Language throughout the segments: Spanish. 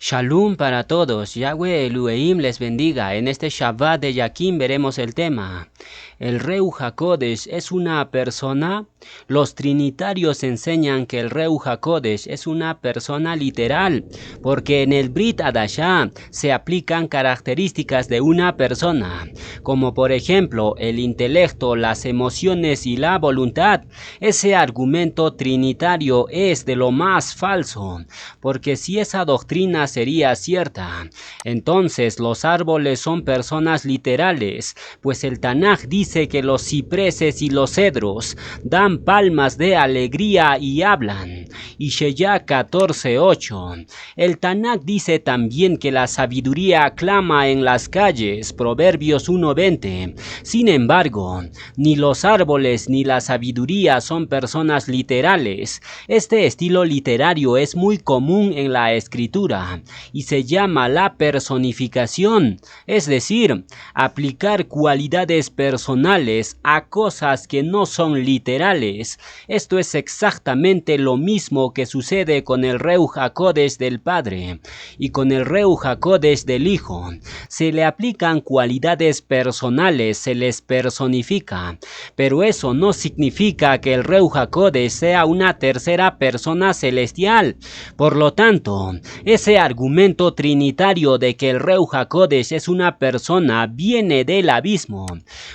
Shalom para todos, Yahweh Elohim les bendiga. En este Shabbat de Yaquín veremos el tema. ¿El Ruach HaKodesh es una persona? Los trinitarios enseñan que el Ruach HaKodesh es una persona literal, porque en el Brit Hadashah se aplican características de una persona, como por ejemplo el intelecto, las emociones y la voluntad. Ese argumento trinitario es de lo más falso, porque si esa doctrina sería cierta, entonces los árboles son personas literales, pues el Tanaj dice que los cipreses y los cedros dan palmas de alegría y hablan. Ishaya 14:8. El Tanaj dice también que la sabiduría clama en las calles, Proverbios 1:20. Sin embargo, ni los árboles ni la sabiduría son personas literales. Este estilo literario es muy común en la escritura y se llama la personificación, es decir, aplicar cualidades personales a cosas que no son literales. Esto es exactamente lo mismo que sucede con el Ruach HaKodesh del Padre y con el Ruach HaKodesh del Hijo. Se le aplican cualidades personales, se les personifica, pero eso no significa que el Ruach HaKodesh sea una tercera persona celestial. Por lo tanto, ese argumento trinitario de que el Ruach HaKodesh es una persona viene del abismo,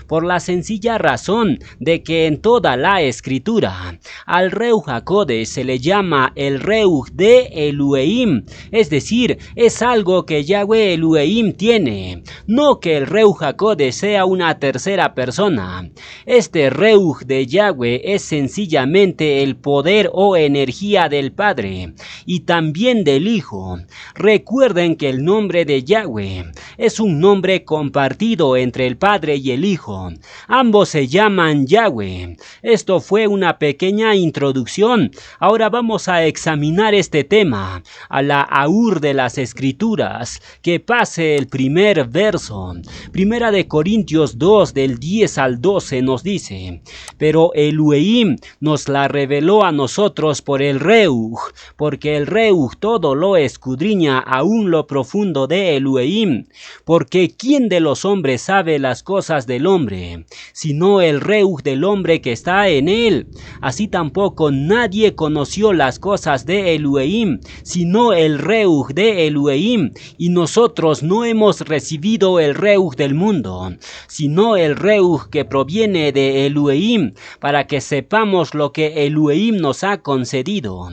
por la sencilla razón de que en toda la escritura al Ruach HaKodesh se le llama el Ruach de Elohim, es decir, es algo que Yahweh Elohim tiene, no que el Ruach HaKodesh sea una tercera persona. Este Ruach de Yahweh es sencillamente el poder o energía del Padre y también del Hijo. Recuerden que el nombre de Yahweh es un nombre compartido entre el Padre y el Hijo. Ambos se llaman Yahweh. Esto fue una pequeña introducción. Ahora vamos a examinar este tema a la aur de las Escrituras. Que pase el primer verso. Primera de Corintios 2 del 10 al 12 nos dice: pero Elohim nos la reveló a nosotros por el Ruach, porque el Ruach todo lo escudriña aún lo profundo de Elohim, porque ¿quién de los hombres sabe las cosas del hombre, sino el Ruach del hombre que está en él? Así tampoco nadie conoció las cosas de Elohim, sino el Ruach de Elohim, y nosotros no hemos recibido el Ruach del mundo, sino el Ruach que proviene de Elohim, para que sepamos lo que Elohim nos ha concedido.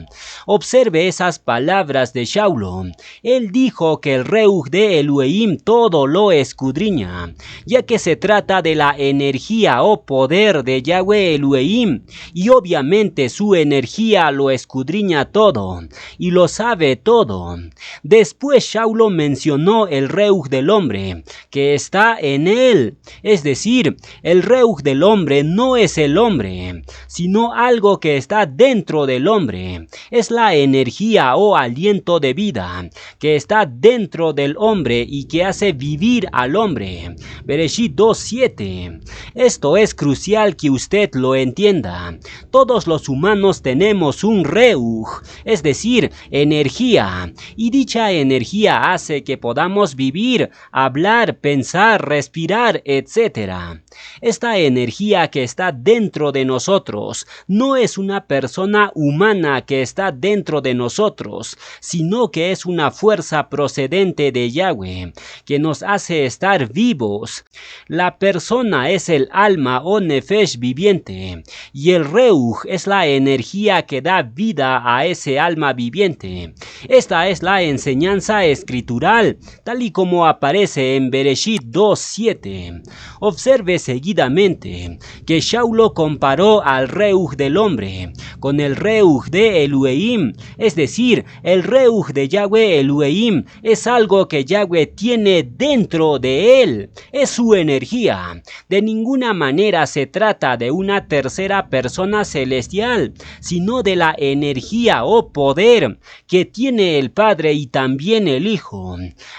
Observe esas palabras de Shaulo. Él dijo que el Ruach de Elohim todo lo escudriña, ya que se trata de la energía o poder de Yahweh Elohim, y obviamente su energía lo escudriña todo y lo sabe todo. Después Shaulo mencionó el Ruach del hombre que está en él, es decir, el Ruach del hombre no es el hombre, sino algo que está dentro del hombre. Es la energía o aliento de vida que está dentro del hombre y que hace vivir al hombre. Bereshit 2:7. Esto es crucial que usted lo entienda. Todos los humanos tenemos un Ruach, es decir, energía, y dicha energía hace que podamos vivir, hablar, pensar, respirar, etc. Esta energía que está dentro de nosotros no es una persona humana que está dentro de nosotros, sino que es una fuerza procedente de Yahweh que nos hace estar vivos. La persona es el alma o nefesh viviente, y el Ruach es la energía que da vida a ese alma viviente. Esta es la enseñanza escritural, tal y como aparece en Bereshit 2:7. Observe seguidamente que Shaulo comparó al Reuj del hombre con el Reuj de Elohim, es decir, el Reuj de Yahweh Elohim es algo que Yahweh tiene dentro de él, es su energía. De ninguna manera se trata de una tercera persona celestial, sino de la energía o poder que tiene el Padre y también el Hijo.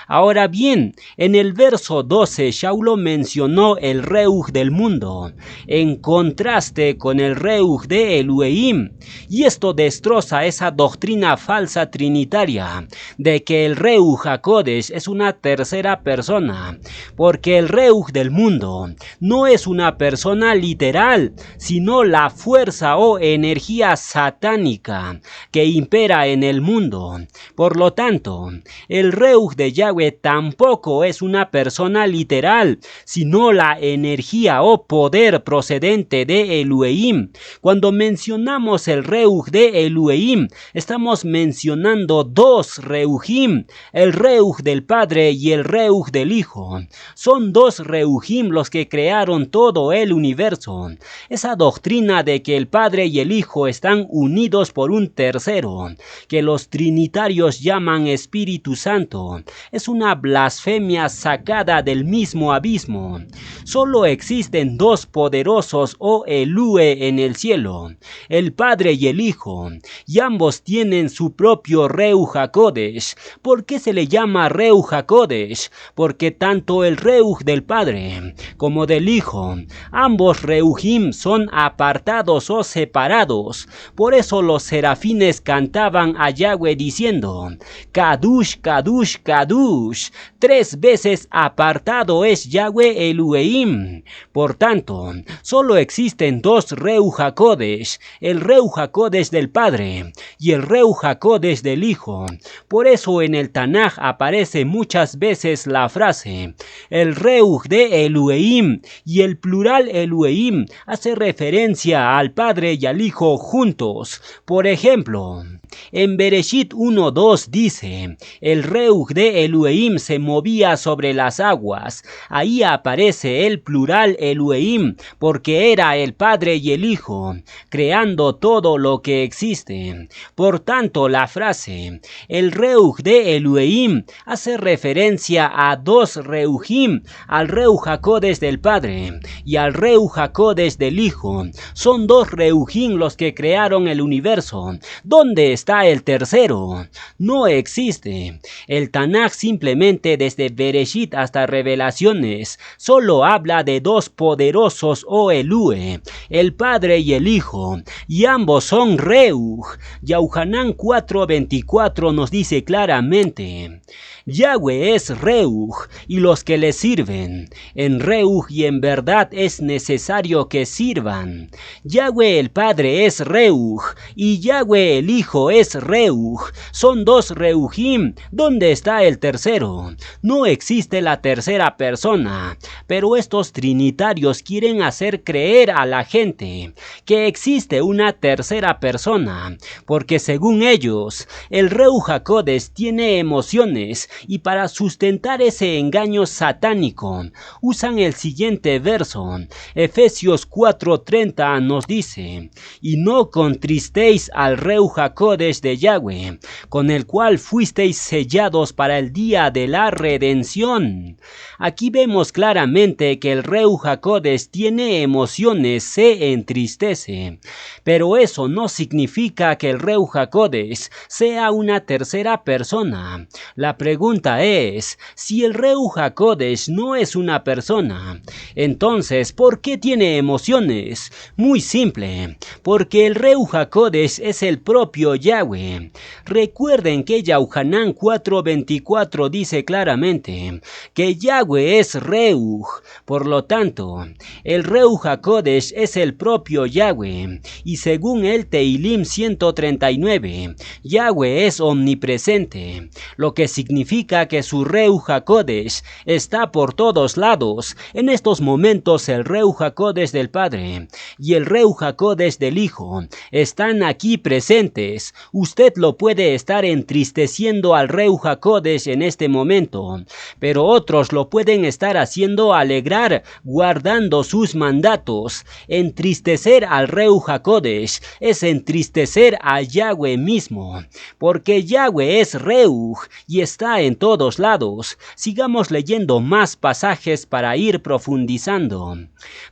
Ahora bien, en el verso 12 Shaulo mencionó el Reuj del mundo, en contraste con el Reuj de Elohim, y esto destroza esa doctrina falsa trinitaria de que el Reuj HaKodesh es una tercera persona, porque el Reuj del mundo no es una persona literal, sino la fuerza o energía satánica que impera en el mundo. Por lo tanto, el Reuj de Yahweh tampoco es una persona literal, sino la energía o poder procedente de Elohim. Cuando mencionamos el Reuj de Elohim, estamos mencionando dos Reujim, el Reuj del Padre y el Reuj del Hijo. Son dos Reujim los que crearon todo el universo. Esa doctrina de que el Padre y el Hijo están unidos por un tercero, que los trinitarios llaman Espíritu Santo, es una blasfemia sacada del mismo abismo. Solo existen dos poderosos o Elue en el cielo, el Padre y el Hijo, y ambos tienen su propio Reuj HaKodesh. ¿Por qué se le llama Reuj HaKodesh? Porque tanto el Reuj del Padre como del Hijo, ambos Reujim son apartados o separados. Por eso los serafines cantaban a Yahweh diciendo: Kadush, Kadush, Kadush. 3 veces apartado es Yahweh Elohim. Por tanto, solo existen dos Reuj HaKodesh, el Reuj HaKodesh del Padre y el Reuj HaKodesh del Hijo. Por eso en el Tanaj aparece muchas veces la frase el Reuj de Elohim, y el plural Elohim hace referencia al Padre y al Hijo juntos. Por ejemplo, en Bereshit 1:2 dice: el Reuj de Elohim se movía sobre las aguas. Ahí aparece el plural Elohim, porque era el Padre y el Hijo, creando todo lo que existe. Por tanto, la frase el Reuj de Elohim hace referencia a dos Reujim, al Reuj HaKodesh del Padre y al Reuj HaKodesh del Hijo. Son dos Reujim los que crearon el universo. ¿Dónde está el tercero? No existe. El Tanaj simplemente desde Bereshit hasta Revelaciones solo habla de dos poderosos o Elue, el Padre y el Hijo, y ambos son Reuj. Yohanan 4:24 nos dice claramente: Yahweh es Reuj, y los que le sirven en Reuj y en verdad es necesario que sirvan. Yahweh el Padre es Reuj, y Yahweh el Hijo es Reuj. Son dos Reujim. ¿Dónde está el tercero? No existe la tercera persona, pero estos trinitarios quieren hacer creer a la gente que existe una tercera persona, porque según ellos, el Reuj HaKodesh tiene emociones, y para sustentar ese engaño satánico usan el siguiente verso. Efesios 4:30 nos dice: y no contristéis al Reuj HaKodesh de Yahweh, con el cual fuisteis sellados para el día de la redención. Aquí vemos claramente que el Reuj HaKodesh tiene emociones, se entristece, pero eso no significa que el Reuj HaKodesh sea una tercera persona. La pregunta es: si el Reuj HaKodesh no es una persona, entonces ¿por qué tiene emociones? Muy simple, porque el Reuj HaKodesh es el propio Yahweh. Recuerden que Yohanan 4:24 dice claramente que Yahweh es Reuj. Por lo tanto, el Reuj HaKodesh es el propio Yahweh, y según el Teilim 139, Yahweh es omnipresente, lo que significa significa que su Ruach HaKodesh está por todos lados. En estos momentos el Ruach HaKodesh del Padre y el Ruach HaKodesh del Hijo están aquí presentes. Usted lo puede estar entristeciendo al Ruach HaKodesh en este momento, pero otros lo pueden estar haciendo alegrar, guardando sus mandatos. Entristecer al Ruach HaKodesh es entristecer a Yahweh mismo, porque Yahweh es Reuj y está en todos lados. Sigamos leyendo más pasajes para ir profundizando.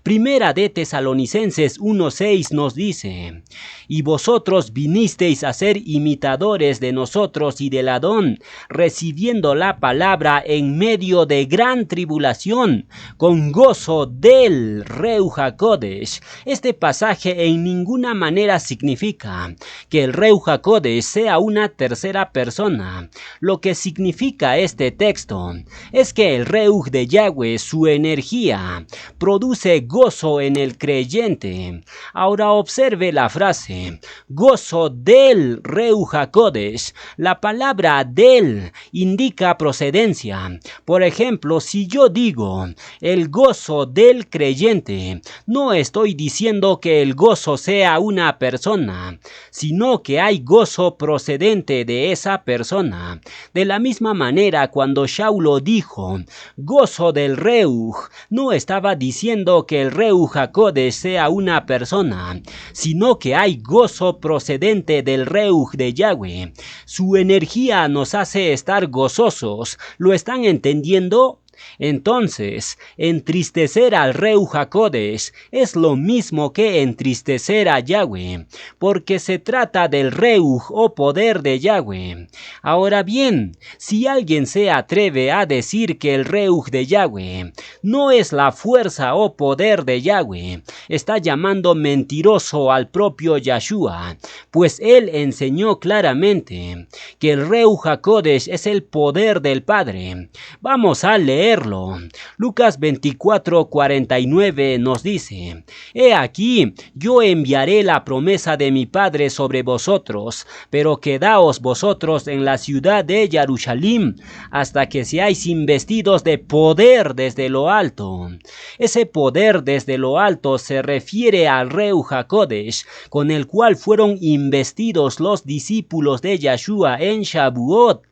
Primera de Tesalonicenses 1:6 nos dice: y vosotros vinisteis a ser imitadores de nosotros y del Adón, recibiendo la palabra en medio de gran tribulación, con gozo del Ruach HaKodesh. Este pasaje en ninguna manera significa que el Ruach HaKodesh sea una tercera persona. Lo que significa este texto es que el Reuj de Yahweh, su energía, produce gozo en el creyente. Ahora observe la frase, gozo del Ruach HaKodesh. La palabra del indica procedencia. Por ejemplo, si yo digo el gozo del creyente, no estoy diciendo que el gozo sea una persona, sino que hay gozo procedente de esa persona. De la misma manera, cuando Shaulo dijo gozo del Reuj, no estaba diciendo que el Ruach HaKodesh sea una persona, sino que hay gozo procedente del Reuj de Yahweh. Su energía nos hace estar gozosos. ¿Lo están entendiendo? Entonces, entristecer al Ruach HaKodesh es lo mismo que entristecer a Yahweh, porque se trata del Reuj o poder de Yahweh. Ahora bien, si alguien se atreve a decir que el Reuj de Yahweh no es la fuerza o poder de Yahweh, está llamando mentiroso al propio Yahshua, pues él enseñó claramente que el Reuj HaKodesh es el poder del Padre. Vamos a leerlo. Lucas 24:49 nos dice: he aquí, yo enviaré la promesa de mi Padre sobre vosotros, pero quedaos vosotros en la ciudad de Jerusalén hasta que seáis investidos de poder desde lo alto. Ese poder desde lo alto se refiere al Ruach HaKodesh, con el cual fueron investidos los discípulos de Yahshua en Shavuot.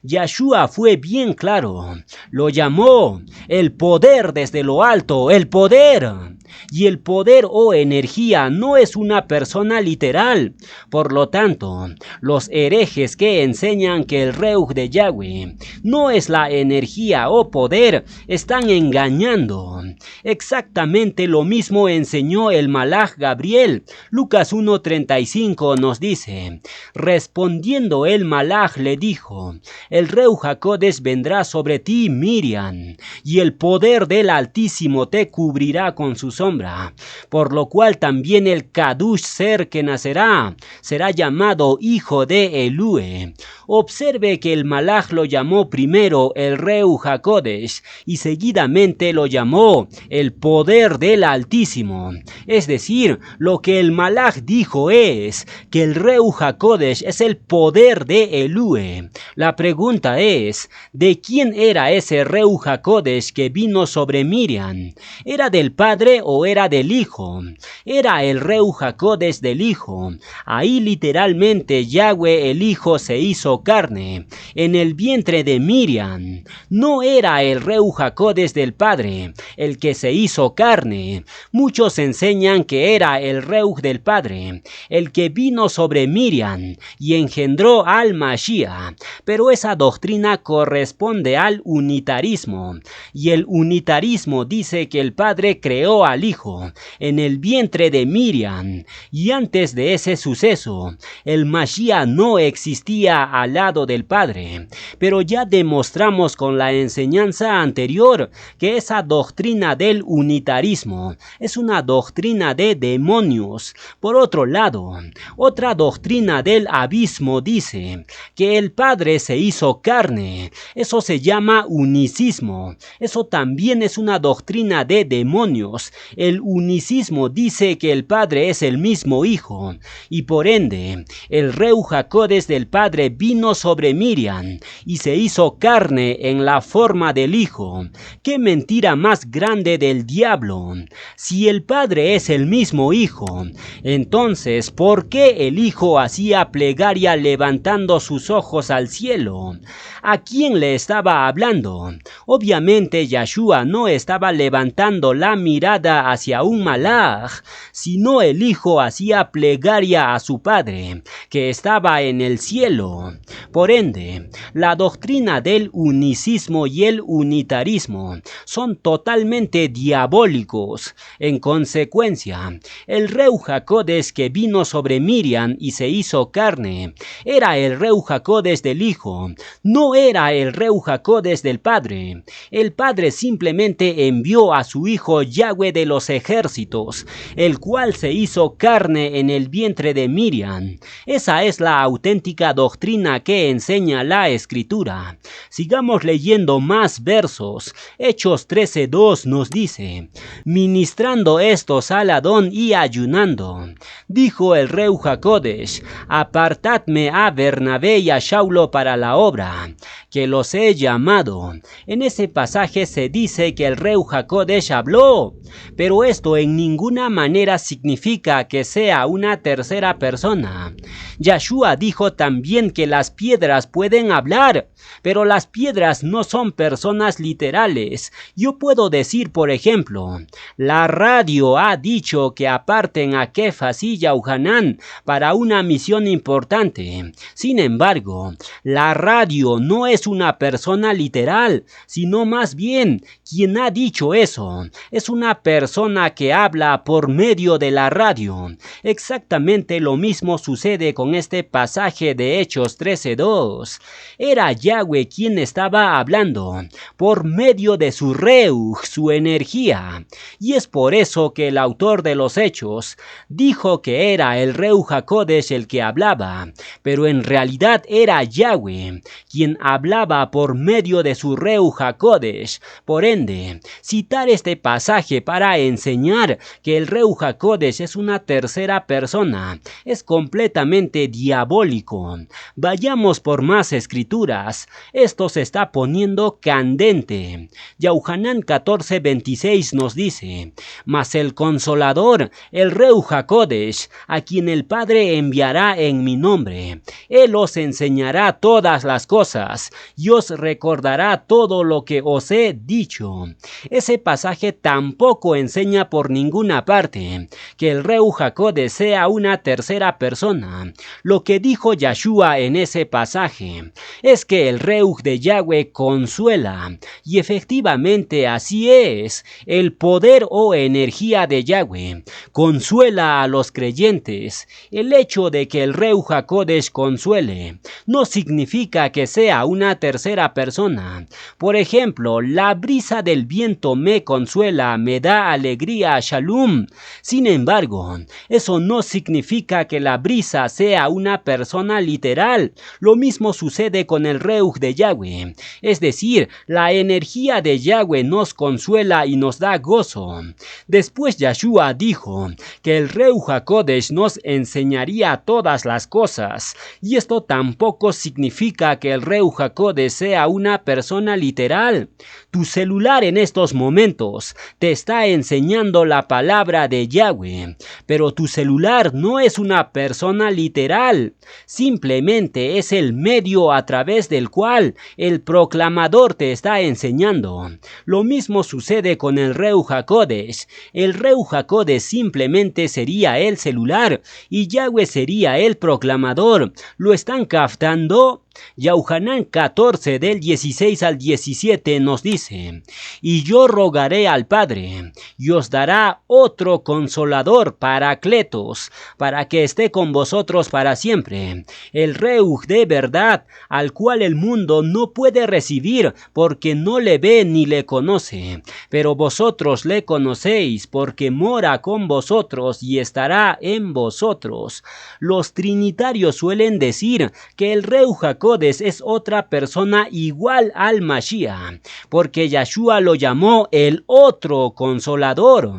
Yahshua fue bien claro, lo llamó el poder desde lo alto, el poder. Y el poder o energía no es una persona literal. Por lo tanto, los herejes que enseñan que el Reuj de Yahweh no es la energía o poder están engañando. Exactamente lo mismo enseñó el Malaj Gabriel. Lucas 1:35 nos dice: respondiendo el Malaj le dijo: el Reuj HaKodesh vendrá sobre ti, Miriam, y el poder del Altísimo te cubrirá con su sombra, por lo cual también el Kadush ser que nacerá será llamado hijo de Elue. Observe que el Malaj lo llamó primero el Reuj HaKodesh y seguidamente lo llamó el poder del Altísimo. Es decir, lo que el Malaj dijo es que el Reuj HaKodesh es el poder de Elue. La pregunta es, ¿de quién era ese Reuj HaKodesh que vino sobre Miriam? ¿Era del Padre o era del Hijo? Era el Reuj HaKodesh del Hijo. Ahí literalmente Yahweh el Hijo se hizo carne en el vientre de Miriam. No era el Reuj HaKodesh del Padre el que se hizo carne. Muchos enseñan que era el Reuj del Padre el que vino sobre Miriam y engendró al Mashiach, pero esa doctrina corresponde al unitarismo, y el unitarismo dice que el Padre creó al Hijo en el vientre de Miriam, y antes de ese suceso, el Mashiach no existía al lado del Padre. Pero ya demostramos con la enseñanza anterior que esa doctrina del unitarismo es una doctrina de demonios. Por otro lado, otra doctrina del abismo dice que el Padre se hizo carne. Eso se llama unicismo. Eso también es una doctrina de demonios. el unicismo dice que el Padre es el mismo Hijo, y por ende, el Ruach HaKodesh del Padre vino sobre Miriam y se hizo carne en la forma del Hijo. ¡Qué mentira más grande del diablo! Si el Padre es el mismo Hijo, entonces, ¿por qué el Hijo hacía plegaria levantando sus ojos al cielo? ¿A quién le estaba hablando? Obviamente Yahshua no estaba levantando la mirada hacia un malaj, sino el Hijo hacía plegaria a su Padre, que estaba en el cielo. Por ende, la doctrina del unicismo y el unitarismo son totalmente diabólicos. En consecuencia, el Ruach HaKodesh que vino sobre Miriam y se hizo carne era el Ruach HaKodesh del Hijo, no era el Ruach HaKodesh del Padre. El Padre simplemente envió a su Hijo Yahweh de los ejércitos, el cual se hizo carne en el vientre de Miriam. Esa es la auténtica doctrina que enseña la Escritura. Sigamos leyendo más versos. Hechos 13:2 nos dice: ministrando estos al Adón y ayunando, dijo el Ruach HaKodesh: apartadme a Bernabé y a Saulo para la obra que los he llamado. En ese pasaje se dice que el Ruach HaKodesh habló, pero esto en ninguna manera significa que sea una tercera persona. Yahshua dijo también que las piedras pueden hablar, pero las piedras no son personas literales. Yo puedo decir, por ejemplo, la radio ha dicho que aparten a Kefas y Yohanan para una misión importante. Sin embargo, la radio no es una persona literal, sino más bien, quien ha dicho eso es una persona que habla por medio de la radio. Exactamente lo mismo sucede con este pasaje de Hechos 13:2. Era Yahweh quien estaba hablando por medio de su Ruach, su energía. Y es por eso que el autor de los Hechos dijo que era el Ruach HaKodesh el que hablaba, pero en realidad era Yahweh quien hablaba por medio de su Ruach HaKodesh. Por ende, citar este pasaje para enseñar que el Ruach HaKodesh es una tercera persona es completamente diabólico. Vayamos por más escrituras. Esto se está poniendo candente. Yohanan 14:26 nos dice: mas el Consolador, el Ruach HaKodesh, a quien el Padre enviará en mi nombre, Él os enseñará todas las cosas y os recordará todo lo que os he dicho. Ese pasaje tampoco enseña por ninguna parte que el Ruach HaKodesh sea una tercera persona. Lo que dijo Yahshua en ese pasaje es que el Ruach de Yahweh consuela, y efectivamente así es. El poder o energía de Yahweh consuela a los creyentes. El hecho de que el Ruach HaKodesh consuele no significa que sea una tercera persona. Por ejemplo, la brisa del viento me consuela, me da alegría, shalom. Sin embargo, eso no significa que la brisa sea una persona literal. Lo mismo sucede con el Ruach de Yahweh. Es decir, la energía de Yahweh nos consuela y nos da gozo. Después Yahshua dijo que el Ruach HaKodesh nos enseñaría todas las cosas, y esto tampoco significa que el Ruach HaKodesh sea una persona literal. Tu celular en estos momentos te está enseñando la palabra de Yahweh, pero tu celular no es una persona literal. Simplemente es el medio a través del cual el proclamador te está enseñando. Lo mismo sucede con el Ruach HaKodesh. El Ruach HaKodesh simplemente sería el celular y Yahweh sería el proclamador. ¿Lo están captando? Yohanan 14 del 16 al 17 nos dice: y yo rogaré al Padre y os dará otro consolador, Paracletos, para que esté con vosotros para siempre, el Ruach de verdad, al cual el mundo no puede recibir porque no le ve ni le conoce, pero vosotros le conocéis porque mora con vosotros y estará en vosotros. Los trinitarios suelen decir que el Ruach HaKodesh es otra persona igual al Mashiach, porque Yahshua lo llamó el otro consolador.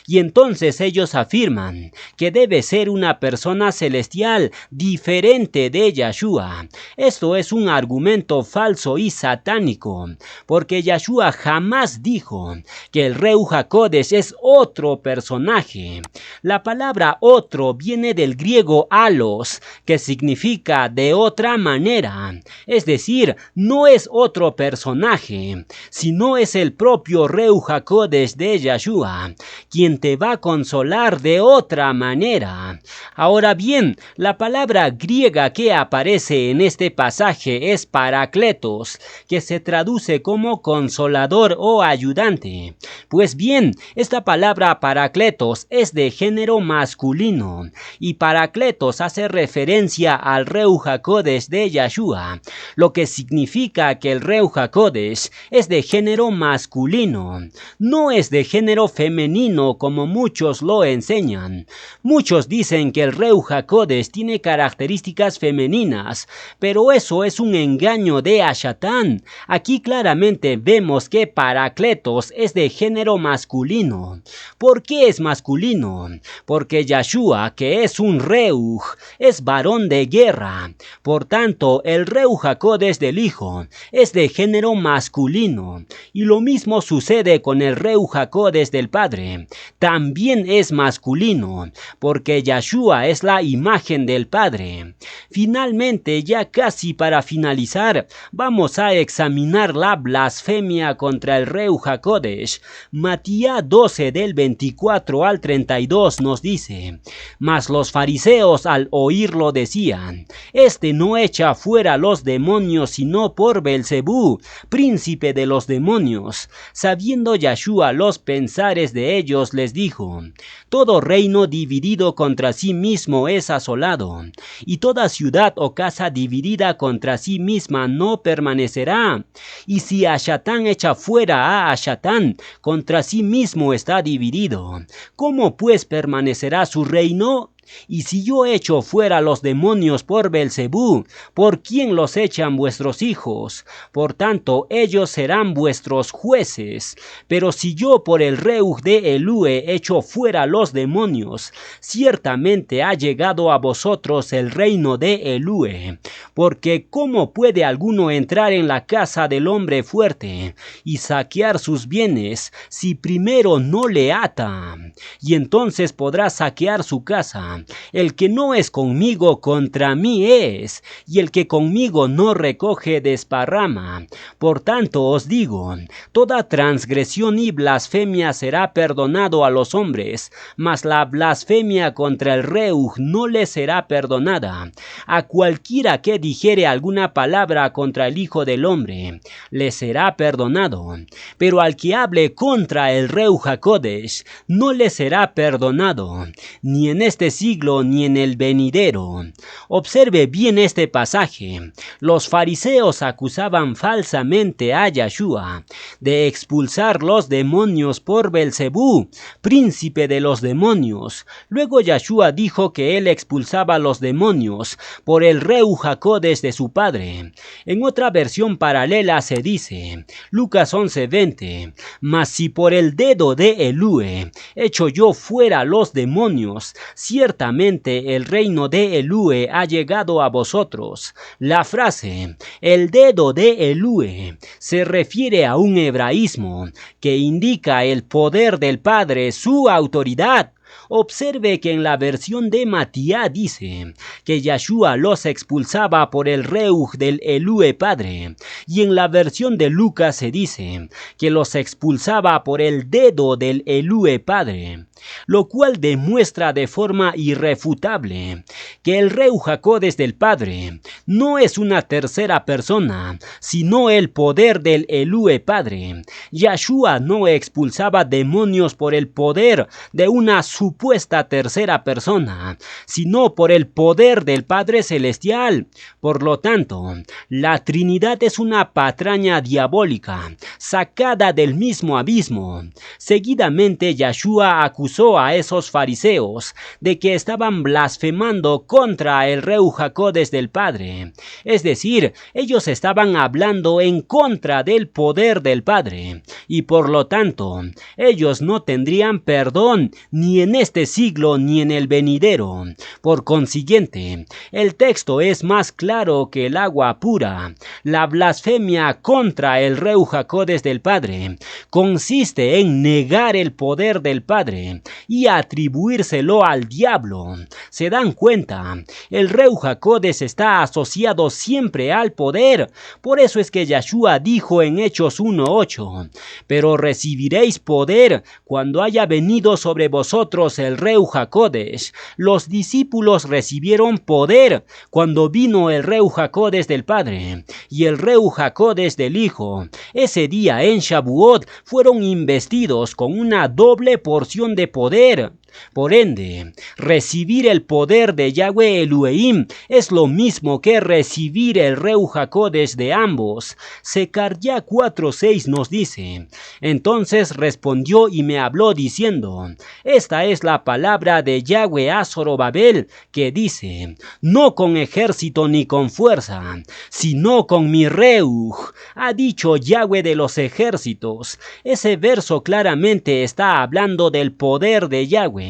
Y entonces ellos afirman que debe ser una persona celestial diferente de Yahshua. Esto es un argumento falso y satánico, porque Yahshua jamás dijo que el Ruach HaKodesh es otro personaje. La palabra otro viene del griego alos, que significa de otra manera. Es decir, no es otro personaje, sino es el propio Ruach HaKodesh de Yahshua, quien te va a consolar de otra manera. Ahora bien, la palabra griega que aparece en este pasaje es parakletos, que se traduce como consolador o ayudante. Pues bien, esta palabra parakletos es de género masculino, y parakletos hace referencia al Ruach HaKodesh de Yahshua, lo que significa que el Ruach HaKodesh es de género masculino, no es de género femenino como muchos lo enseñan. Muchos dicen que el Ruach HaKodesh tiene características femeninas, pero eso es un engaño de Hashatán. Aquí claramente vemos que parakletos es de género masculino. ¿Por qué es masculino? Porque Yahshua, que es un Reuj, es varón de guerra. Por tanto, el Ruach HaKodesh del Hijo es de género masculino. Y lo mismo sucede con el Ruach HaKodesh del Padre. También es masculino, porque Yahshua es la imagen del Padre. Finalmente, ya casi para finalizar, vamos a examinar la blasfemia contra el Ruach HaKodesh. Matías 12 del 24 al 32 nos dice: mas los fariseos al oírlo decían: este no echa fuera los demonios sino por Belzebú, príncipe de los demonios. Sabiendo Yahshua los pensares de ellos, les dijo: todo reino dividido contra sí mismo es asolado, y toda ciudad o casa dividida contra sí misma no permanecerá. Y si Hashatán echa fuera a Hashatán, contra sí mismo está dividido. ¿Cómo pues permanecerá su reino? Y si yo echo fuera los demonios por Belzebú, ¿por quién los echan vuestros hijos? Por tanto, ellos serán vuestros jueces. Pero si yo por el Reuj de Elúe echo fuera los demonios, ciertamente ha llegado a vosotros el reino de Elúe. Porque ¿cómo puede alguno entrar en la casa del hombre fuerte y saquear sus bienes si primero no le ata? Y entonces podrá saquear su casa. El que no es conmigo, contra mí es, y el que conmigo no recoge, desparrama. Por tanto os digo, toda transgresión y blasfemia será perdonado a los hombres, mas la blasfemia contra el Reuj no le será perdonada. A cualquiera que dijere alguna palabra contra el Hijo del Hombre, le será perdonado. Pero al que hable contra el Ruach HaKodesh, no le será perdonado, ni en este siglo ni en el venidero. Observe bien este pasaje. Los fariseos acusaban falsamente a Yahshua de expulsar los demonios por Belzebú, príncipe de los demonios. Luego Yahshua dijo que él expulsaba los demonios por el Ruach HaKodesh de su padre. En otra versión paralela se dice, Lucas 11:20, mas si por el dedo de Elúe echo yo fuera los demonios, ciertamente el reino de Elúe ha llegado a vosotros. La frase, el dedo de Elúe, se refiere a un hebraísmo que indica el poder del Padre, su autoridad. Observe que en la versión de Matías dice que Yahshua los expulsaba por el Reuj del Elúe Padre, y en la versión de Lucas se dice que los expulsaba por el dedo del Elúe Padre, lo cual demuestra de forma irrefutable que el Ruach HaKodesh del Padre no es una tercera persona, sino el poder del Elúe Padre. Yahshua no expulsaba demonios por el poder de una supuesta tercera persona, sino por el poder del Padre Celestial. Por lo tanto, la Trinidad es una patraña diabólica, sacada del mismo abismo. Seguidamente, Yeshua acusó a esos fariseos de que estaban blasfemando contra el Ruach HaKodesh del Padre. Es decir, ellos estaban hablando en contra del poder del Padre, y por lo tanto, ellos no tendrían perdón ni en este siglo ni en el venidero. Por consiguiente, el texto es más claro que el agua pura. La blasfemia contra el Ruach HaKodesh del Padre consiste en negar el poder del Padre y atribuírselo al diablo. ¿Se dan cuenta? El Ruach HaKodesh está asociado siempre al poder. Por eso es que Yeshua dijo en Hechos 1:8, pero recibiréis poder cuando haya venido sobre vosotros el Ruach HaKodesh. Los discípulos recibieron poder cuando vino el Ruach HaKodesh del Padre y el Ruach HaKodesh del Hijo. Ese día en Shavuot fueron investidos con una doble porción de poder. Por ende, recibir el poder de Yahweh Elohim es lo mismo que recibir el Ruach HaKodesh de ambos. Zecarías 4:6 nos dice, entonces respondió y me habló diciendo, esta es la palabra de Yahweh a Zorobabel, que dice, no con ejército ni con fuerza, sino con mi Reuj, ha dicho Yahweh de los ejércitos. Ese verso claramente está hablando del poder de Yahweh.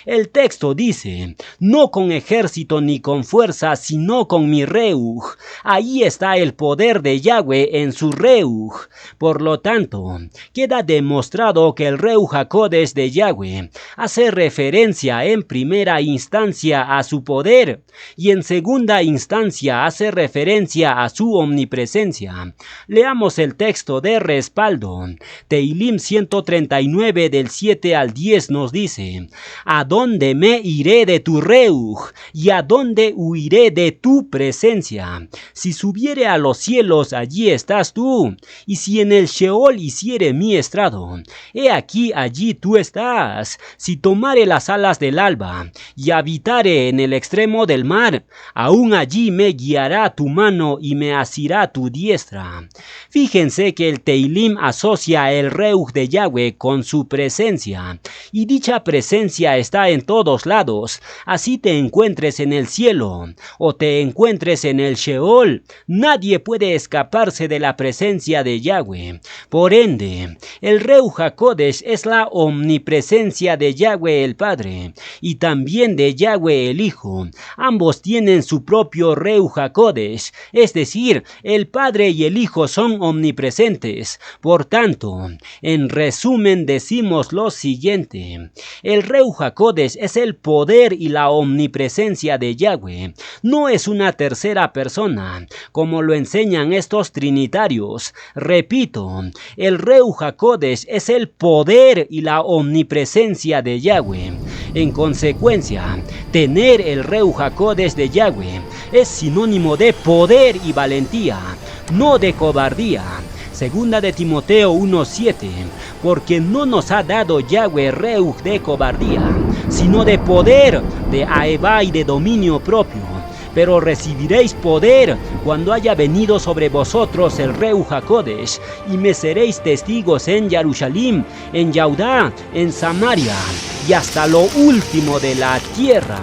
El texto dice, no con ejército ni con fuerza, sino con mi Reuj. Ahí está el poder de Yahweh en su Reuj. Por lo tanto, queda demostrado que el Ruach HaKodesh de Yahweh hace referencia en primera instancia a su poder y en segunda instancia hace referencia a su omnipresencia. Leamos el texto de respaldo. Tehilim 139 del 7 al 10 nos dice, ¿a dónde me iré de tu Reuj? ¿Y a dónde huiré de tu presencia? Si subiere a los cielos, allí estás tú. Y si en el Sheol hiciere mi estrado, he aquí allí tú estás. Si tomare las alas del alba, y habitare en el extremo del mar, aún allí me guiará tu mano y me asirá tu diestra. Fíjense que el Tehilim asocia el Reuj de Yahweh con su presencia, y dicha presencia está en todos lados. Así te encuentres en el cielo o te encuentres en el Sheol, nadie puede escaparse de la presencia de Yahweh. Por ende, el Ruach HaKodesh es la omnipresencia de Yahweh el Padre y también de Yahweh el Hijo. Ambos tienen su propio Ruach HaKodesh, es decir, el Padre y el Hijo son omnipresentes. Por tanto, en resumen decimos lo siguiente: el Ruach HaKodesh es el poder y la omnipresencia de Yahweh. No es una tercera persona, como lo enseñan estos trinitarios. Repito, el Ruach HaKodesh es el poder y la omnipresencia de Yahweh. En consecuencia, tener el Ruach HaKodesh de Yahweh es sinónimo de poder y valentía, no de cobardía. Segunda de Timoteo 1:7, porque no nos ha dado Yahweh Reuj de cobardía, sino de poder, de aevá y de dominio propio. Pero recibiréis poder cuando haya venido sobre vosotros el Ruach HaKodesh, y me seréis testigos en Jerusalén, en Yehudá, en Samaria, y hasta lo último de la tierra.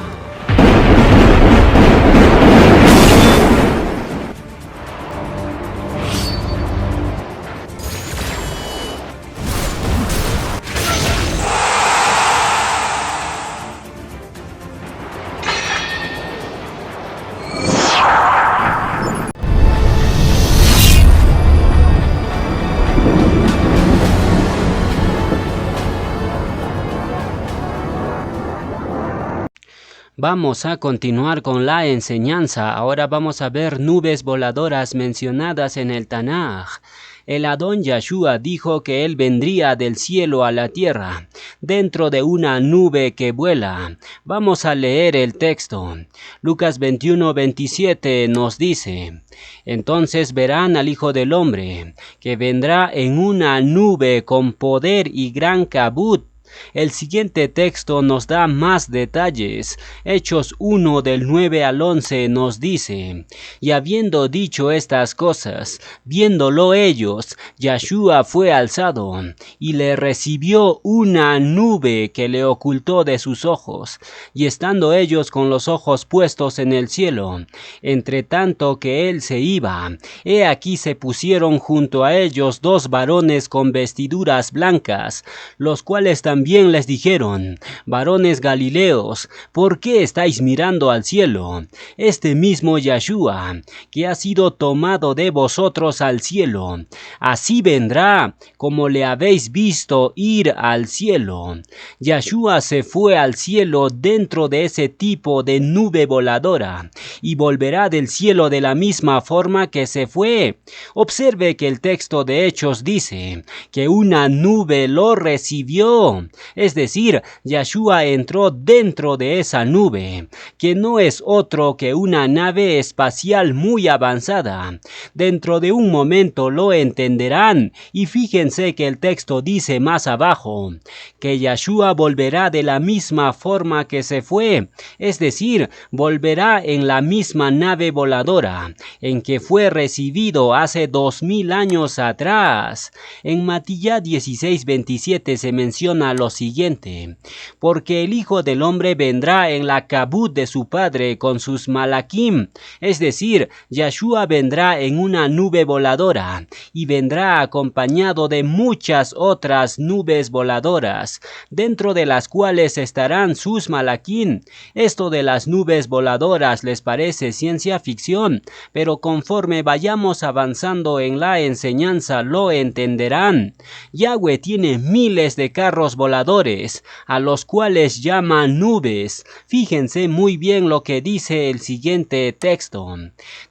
Vamos a continuar con la enseñanza. Ahora vamos a ver nubes voladoras mencionadas en el Tanaj. El Adón Yeshua dijo que él vendría del cielo a la tierra, dentro de una nube que vuela. Vamos a leer el texto. Lucas 21:27 nos dice: entonces verán al Hijo del Hombre, que vendrá en una nube con poder y gran cabut, El siguiente texto nos da más detalles. Hechos 1 del 9 al 11 nos dice: y habiendo dicho estas cosas, viéndolo ellos, Yahshua fue alzado, y le recibió una nube que le ocultó de sus ojos, y estando ellos con los ojos puestos en el cielo, entre tanto que él se iba, he aquí se pusieron junto a ellos dos varones con vestiduras blancas, los cuales también les dijeron: varones galileos, ¿por qué estáis mirando al cielo? Este mismo Yahshua, que ha sido tomado de vosotros al cielo, así vendrá como le habéis visto ir al cielo. Yahshua se fue al cielo dentro de ese tipo de nube voladora y volverá del cielo de la misma forma que se fue. Observe que el texto de Hechos dice que una nube lo recibió, es decir, Yahshua entró dentro de esa nube, que no es otro que una nave espacial muy avanzada. Dentro de un momento lo entenderán, y fíjense que el texto dice más abajo que Yahshua volverá de la misma forma que se fue, es decir, volverá en la misma nave voladora en que fue recibido hace 2000 años atrás. En Matillá 16:27 se menciona lo siguiente: porque el Hijo del Hombre vendrá en la kabut de su Padre con sus malakim, es decir, Yahshua vendrá en una nube voladora y vendrá acompañado de muchas otras nubes voladoras, dentro de las cuales estarán sus malakim. Esto de las nubes voladoras les parece ciencia ficción, pero conforme vayamos avanzando en la enseñanza lo entenderán. Yahweh tiene miles de carros voladores, a los cuales llama nubes. Fíjense muy bien lo que dice el siguiente texto.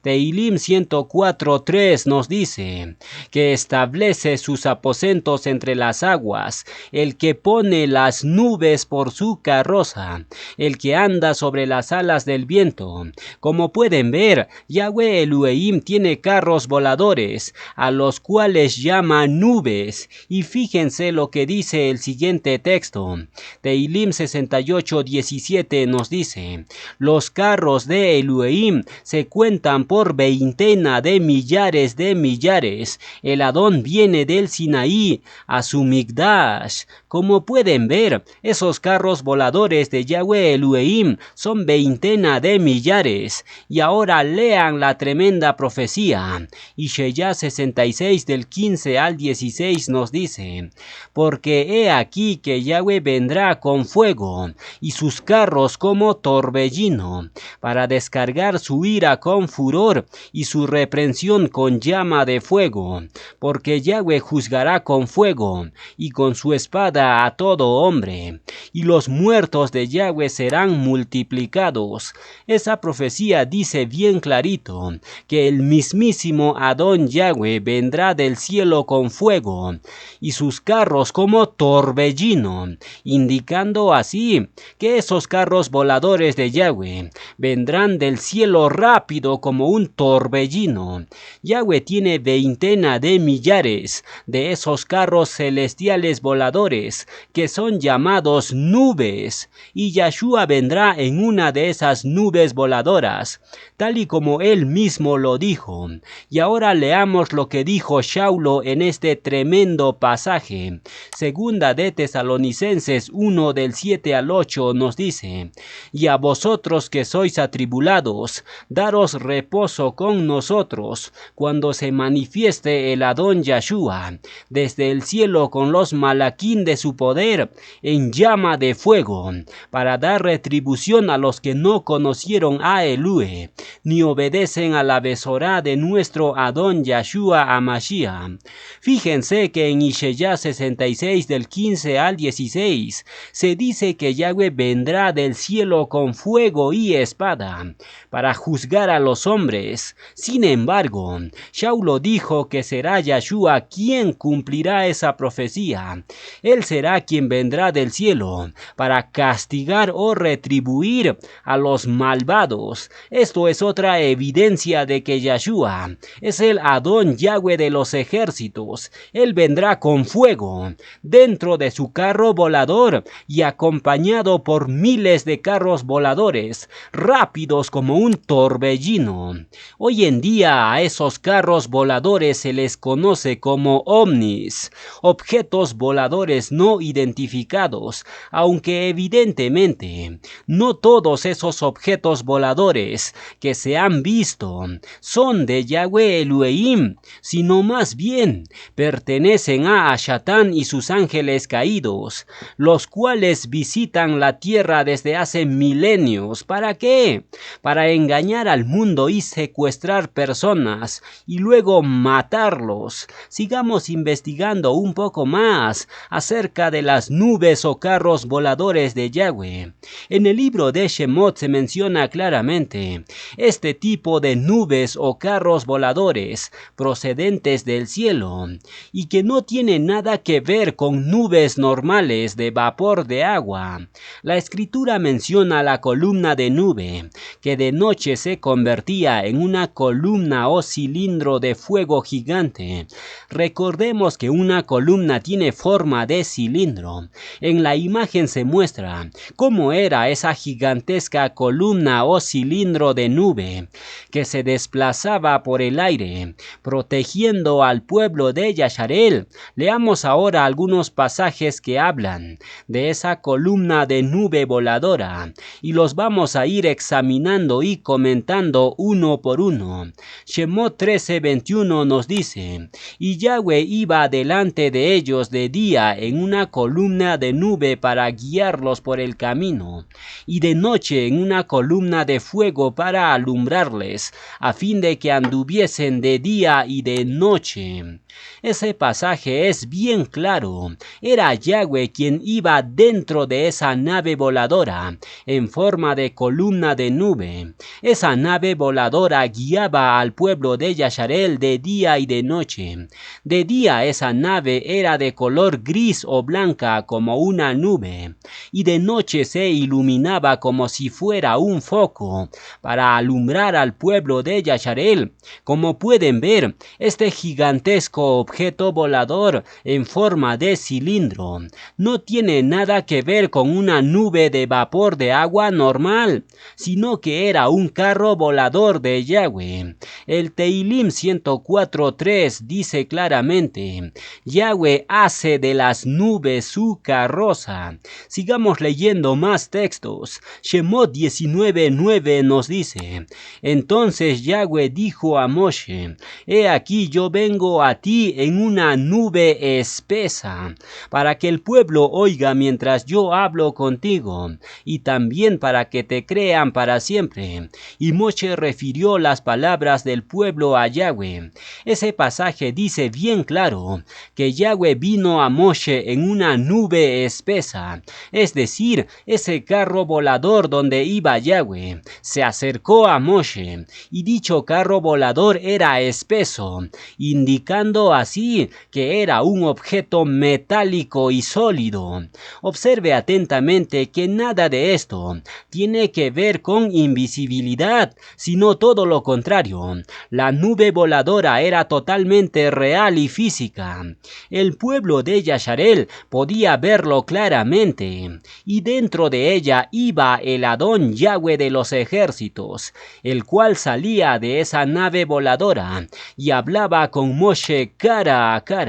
Tehilim 104:3 nos dice que establece sus aposentos entre las aguas, el que pone las nubes por su carroza, el que anda sobre las alas del viento. Como pueden ver, Yahweh Elohim tiene carros voladores, a los cuales llama nubes. Y fíjense lo que dice el siguiente texto. Tehilim 68:17 nos dice: los carros de Elohim se cuentan por veintena de millares de millares. El Adón viene del Sinaí a su Migdash. Como pueden ver, esos carros voladores de Yahweh Elohim son veintena de millares. Y ahora lean la tremenda profecía. Ishaya 66 del 15 al 16 nos dice: porque he aquí que Yahweh vendrá con fuego y sus carros como torbellino, para descargar su ira con furor y su reprensión con llama de fuego, porque Yahweh juzgará con fuego y con su espada a todo hombre, y los muertos de Yahweh serán multiplicados. Esa profecía dice bien clarito que el mismísimo Adón Yahweh vendrá del cielo con fuego y sus carros como torbellino, indicando así que esos carros voladores de Yahweh vendrán del cielo rápido como un torbellino. Yahweh tiene veintena de millares de esos carros celestiales voladores que son llamados nubes, y Yahshua vendrá en una de esas nubes voladoras, tal y como él mismo lo dijo. Y ahora leamos lo que dijo Shaulo en este tremendo pasaje. Segunda de Tesalonicenses 1 del 7 al 8 nos dice: y a vosotros que sois atribulados, daros reposo con nosotros, cuando se manifieste el Adón Yahshua, desde el cielo con los malaquín de su poder, en llama de fuego, para dar retribución a los que no conocieron a Elue, ni obedecen a la besorá de nuestro Adón Yahshua Hamashiach. Fíjense que en Ishaya 66 del 15 al 16 se dice que Yahweh vendrá del cielo con fuego y espada para juzgar a los hombres. Sin embargo, Shaulo dijo que será Yahshua quien cumplirá esa profecía. Él será quien vendrá del cielo para castigar o retribuir a los malvados, hermanos, esto es otra evidencia de que Yahshua es el Adón Yahweh de los ejércitos. Él vendrá con fuego dentro de su carro volador y acompañado por miles de carros voladores, rápidos como un torbellino. Hoy en día a esos carros voladores se les conoce como ovnis, objetos voladores no identificados, aunque evidentemente no todos esos objetos voladores que se han visto son de Yahweh Elohim, sino más bien pertenecen a Ashatán y sus ángeles caídos, los cuales visitan la tierra desde hace milenios. ¿Para qué? Para engañar al mundo y secuestrar personas y luego matarlos. Sigamos investigando un poco más acerca de las nubes o carros voladores de Yahweh. En el libro de Shemot se menciona claramente este tipo de nubes o carros voladores procedentes del cielo y que no tiene nada que ver con nubes normales de vapor de agua. La escritura menciona la columna de nube que de noche se convertía en una columna o cilindro de fuego gigante. Recordemos que una columna tiene forma de cilindro. En la imagen se muestra cómo era esa gigantesca columna o cilindro de nube que se desplazaba por el aire, protegiendo al pueblo de Yasharel. Leamos ahora algunos pasajes que hablan de esa columna de nube voladora y los vamos a ir examinando y comentando uno por uno. Shemot 13:21 nos dice: y Yahweh iba delante de ellos de día en una columna de nube para guiarlos por el camino, y de noche en una columna de fuego para alumbrarles, a fin de que anduviesen de día y de noche. Ese pasaje es bien claro. Era Yahweh quien iba dentro de esa nave voladora en forma de columna de nube. Esa nave voladora guiaba al pueblo de Yasharel de día y de noche. De día esa nave era de color gris o blanca como una nube, y de noche se iluminaba como si fuera un foco para alumbrar al pueblo de Yasharel. Como pueden ver, este gigantesco objeto volador en forma de cilindro no tiene nada que ver con una nube de vapor de agua normal, sino que era un carro volador de Yahweh. El Teilim 104:3 dice claramente: Yahweh hace de las nubes su carroza. Sigamos leyendo más textos. Shemot 19:9 nos dice: entonces Yahweh dijo a Moshe: he aquí yo vengo a ti en una nube espesa, para que el pueblo oiga mientras yo hablo contigo, y también para que te crean para siempre. Y Moshe refirió las palabras del pueblo a Yahweh. Ese pasaje dice bien claro que Yahweh vino a Moshe en una nube espesa, es decir, ese carro volador donde iba Yahweh se acercó a Moshe, y dicho carro volador era espeso, indicando así que era un objeto metálico y sólido. Observe atentamente que nada de esto tiene que ver con invisibilidad, sino todo lo contrario. La nube voladora era totalmente real y física. El pueblo de Yasharel podía verlo claramente, y dentro de ella iba el Adón Yahweh de los ejércitos, el cual salía de esa nave voladora y hablaba con Moshe cara a cara.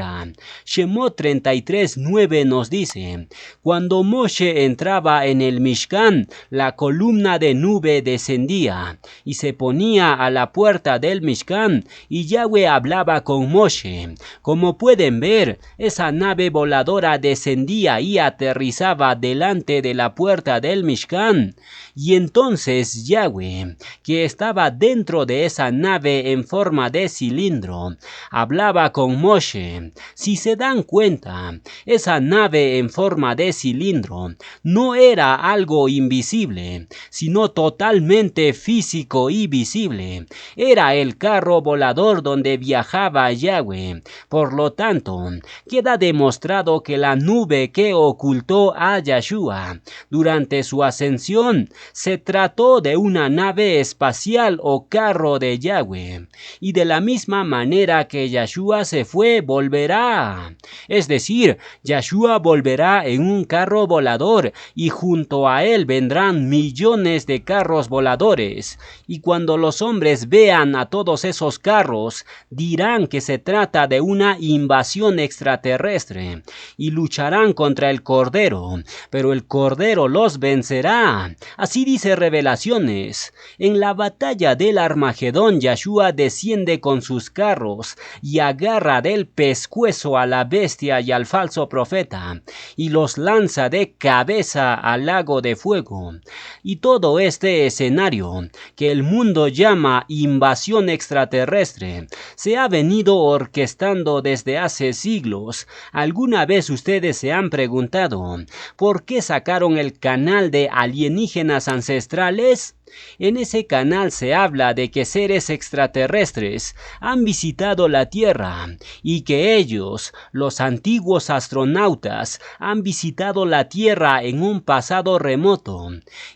Shemot 33:9 nos dice: cuando Moshe entraba en el Mishkan, la columna de nube descendía y se ponía a la puerta del Mishkan, y Yahweh hablaba con Moshe. Como pueden ver, esa nave voladora descendía y aterrizaba delante de la puerta del Mishkan, y entonces Yahweh, que estaba dentro de esa nave en forma de cilindro, hablaba con Moshe. Si se dan cuenta, esa nave en forma de cilindro no era algo invisible, sino totalmente físico y visible. Era el carro volador donde viajaba Yahweh. Por lo tanto, queda demostrado que la nube que ocultó a Yahshua durante su ascensión se trató de una una nave espacial o carro de Yahweh. Y de la misma manera que Yahshua se fue, volverá. Es decir, Yahshua volverá en un carro volador y junto a él vendrán millones de carros voladores. Y cuando los hombres vean a todos esos carros, dirán que se trata de una invasión extraterrestre y lucharán contra el Cordero, pero el Cordero los vencerá. Así dice Revelaciones. En la batalla del Armagedón, Yahshua desciende con sus carros y agarra del pescuezo a la bestia y al falso profeta y los lanza de cabeza al lago de fuego. Y todo este escenario, que el mundo llama invasión extraterrestre, se ha venido orquestando desde hace siglos. ¿Alguna vez ustedes se han preguntado por qué sacaron el canal de alienígenas ancestrales? En ese canal se habla de que seres extraterrestres han visitado la Tierra y que ellos, los antiguos astronautas, han visitado la Tierra en un pasado remoto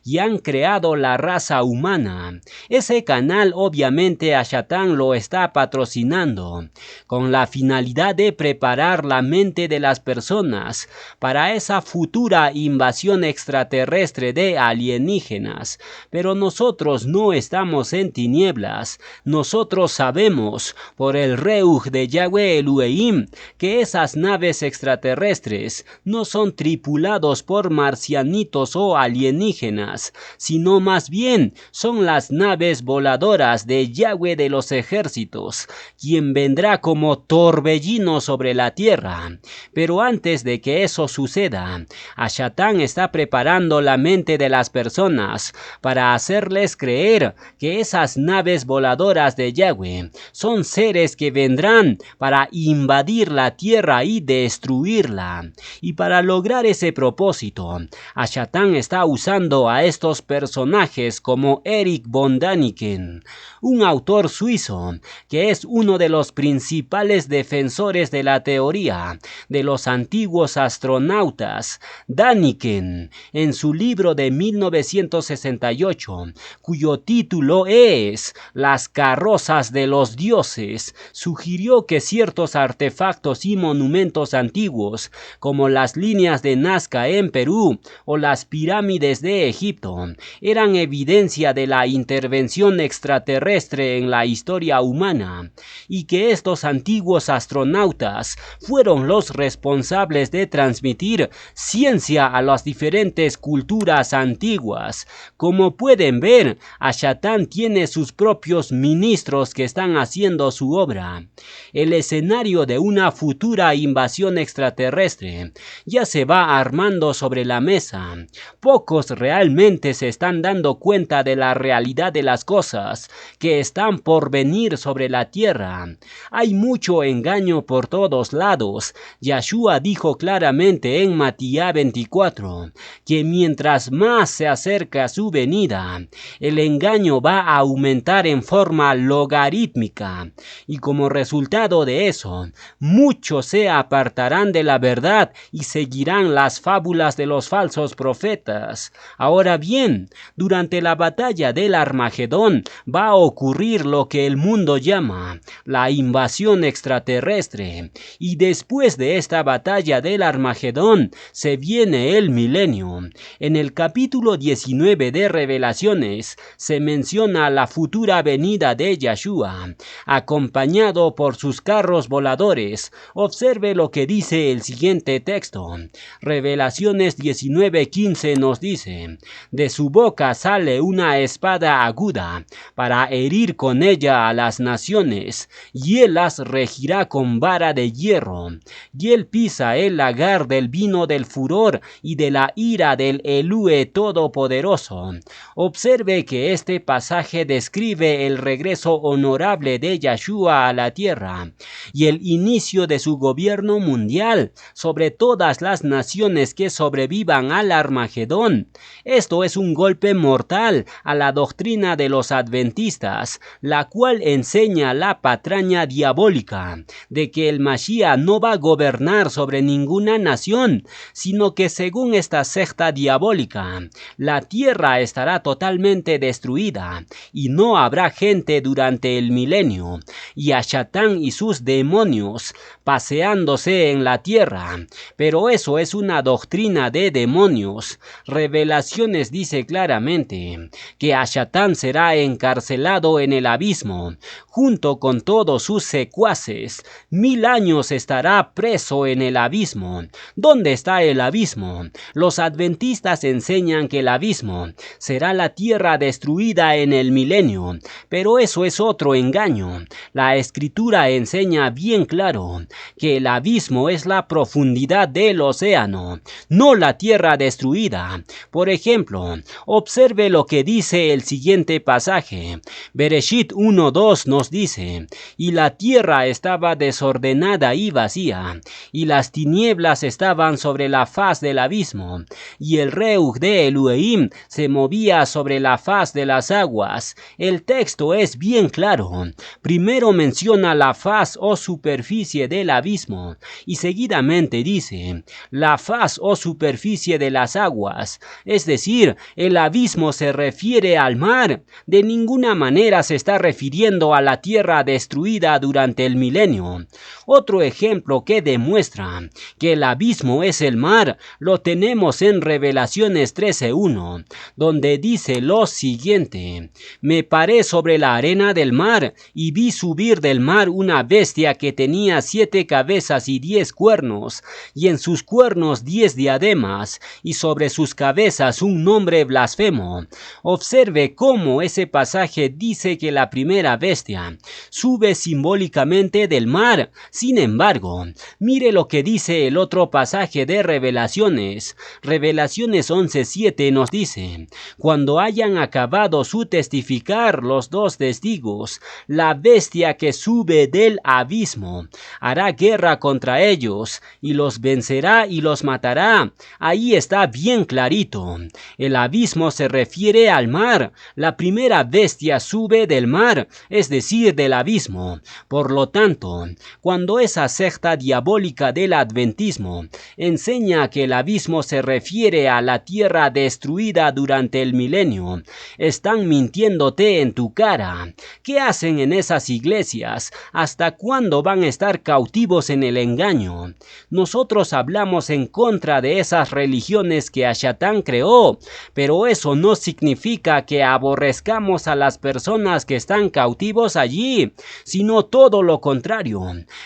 y han creado la raza humana. Ese canal obviamente Ashatan lo está patrocinando con la finalidad de preparar la mente de las personas para esa futura invasión extraterrestre de alienígenas. Pero nosotros no estamos en tinieblas. Nosotros sabemos por el Reuj de Yahweh Elohim que esas naves extraterrestres no son tripulados por marcianitos o alienígenas, sino más bien son las naves voladoras de Yahweh de los ejércitos, quien vendrá como torbellino sobre la tierra. Pero antes de que eso suceda, Ashatan está preparando la mente de las personas para hacerles creer que esas naves voladoras de Yahweh son seres que vendrán para invadir la tierra y destruirla. Y para lograr ese propósito, Ashatan está usando a estos personajes como Erich von Däniken, un autor suizo que es uno de los principales defensores de la teoría de los antiguos astronautas. Däniken, en su libro de 1968, cuyo título es Las carrozas de los dioses, sugirió que ciertos artefactos y monumentos antiguos, como las líneas de Nazca en Perú o las pirámides de Egipto, eran evidencia de la intervención extraterrestre en la historia humana, y que estos antiguos astronautas fueron los responsables de transmitir ciencia a las diferentes culturas antiguas. Como pueden ver, Ashatan tiene sus propios ministros que están haciendo su obra. El escenario de una futura invasión extraterrestre ya se va armando sobre la mesa. Pocos realmente se están dando cuenta de la realidad de las cosas que están por venir sobre la tierra. Hay mucho engaño por todos lados. Yahshua dijo claramente en Matías 24 que mientras más se acerca su venida, el engaño va a aumentar en forma logarítmica, y como resultado de eso, muchos se apartarán de la verdad y seguirán las fábulas de los falsos profetas. Ahora bien, durante la batalla del Armagedón va a ocurrir lo que el mundo llama la invasión extraterrestre, y después de esta batalla del Armagedón se viene el milenio. En el capítulo 19 de Revelaciones se menciona la futura venida de Yahshua, acompañado por sus carros voladores. Observe lo que dice el siguiente texto. Revelaciones 19:15 nos dice: de su boca sale una espada aguda para herir con ella a las naciones, y él las regirá con vara de hierro, y él pisa el lagar del vino del furor y de la ira del Elue Todopoderoso. Observe que este pasaje describe el regreso honorable de Yahshua a la tierra y el inicio de su gobierno mundial sobre todas las naciones que sobrevivan al Armagedón. Esto es un golpe mortal a la doctrina de los adventistas, la cual enseña la patraña diabólica de que el Mashiach no va a gobernar sobre ninguna nación, sino que según esta secta diabólica, la tierra estará totalmente totalmente destruida y no habrá gente durante el milenio, y a Satán y sus demonios paseándose en la tierra. Pero eso es una doctrina de demonios. Revelaciones dice claramente que a Satán será encarcelado en el abismo junto con todos sus secuaces. 1000 años estará preso en el abismo. ¿Dónde está el abismo? Los adventistas enseñan que el abismo será la tierra destruida en el milenio, pero eso es otro engaño. La escritura enseña bien claro que el abismo es la profundidad del océano, no la tierra destruida. Por ejemplo, observe lo que dice el siguiente pasaje. Bereshit 1:2 nos dice: y la tierra estaba desordenada y vacía, y las tinieblas estaban sobre la faz del abismo, y el Reuj de Elohim se movía sobre la faz de las aguas. El texto es bien claro. Primero menciona la faz o superficie del abismo, y seguidamente dice la faz o superficie de las aguas. Es decir, el abismo se refiere al mar. De ninguna manera se está refiriendo a la tierra destruida durante el milenio. Otro ejemplo que demuestra que el abismo es el mar lo tenemos en Revelaciones 13:1, donde dice lo siguiente: me paré sobre la arena del mar y vi subir del mar una bestia que tenía 7 cabezas y 10 cuernos, y en sus cuernos 10 diademas, y sobre sus cabezas un nombre blasfemo. Observe cómo ese pasaje dice que la primera bestia sube simbólicamente del mar. Sin embargo, mire lo que dice el otro pasaje de Revelaciones. Revelaciones 11:7 nos dice: cuando hayan acabado su testificar los 2 testigos, la bestia que sube del abismo hará guerra contra ellos y los vencerá y los matará. Ahí está bien clarito. El abismo se refiere al mar. La primera bestia sube del mar, es decir, del abismo. Por lo tanto, cuando esa secta diabólica del adventismo enseña que el abismo se refiere a la tierra destruida durante el milenio, están mintiéndote en tu cara. ¿Qué hacen en esas iglesias? ¿Hasta cuándo van a estar cautivos en el engaño? Nosotros hablamos en contra de esas religiones que a Satán creó, pero eso no significa que aborrezcamos a las personas que están cautivos allí, sino todo lo contrario.